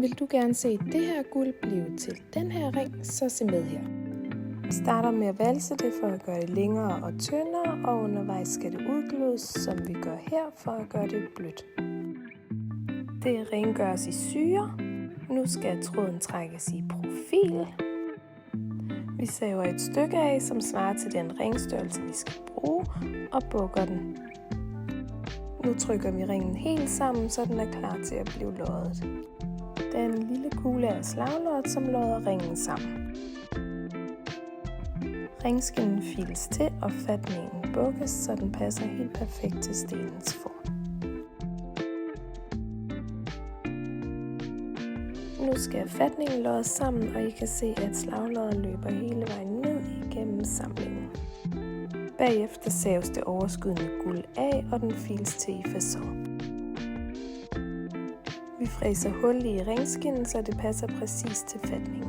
Vil du gerne se det her guld blive til den her ring, så se med her. Vi starter med at valse det for at gøre det længere og tyndere, og undervejs skal det udglødes, som vi gør her, for at gøre det blødt. Det rengøres i syre. Nu skal tråden trækkes i profil. Vi saver et stykke af, som svarer til den ringstørrelse, vi skal bruge, og bukker den. Nu trykker vi ringen helt sammen, så den er klar til at blive loddet. Den lille kugle er slagloddet, som lodder ringen sammen. Ringskinnen files til, og fatningen bukkes, så den passer helt perfekt til stenens form. Nu skal fatningen loddes sammen, og I kan se, at slagloddet løber hele vejen ned igennem samlingen. Bagefter saves det overskydende guld af, og den files til i facon. Vi fræser hul i ringskinnen, så det passer præcis til fatningen.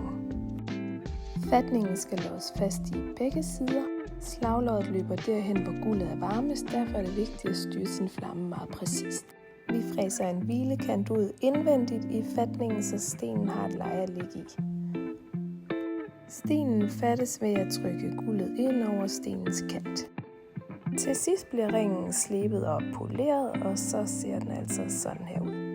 Fatningen skal loddes fast i begge sider. Slagloddet løber derhen, hvor guldet er varmest, derfor er det vigtigt at styre sin flamme meget præcist. Vi fræser en hvilekant ud indvendigt i fatningen, så stenen har et leje at ligge i. Stenen fattes ved at trykke guldet ind over stenens kant. Til sidst bliver ringen slebet og poleret, og så ser den altså sådan her ud.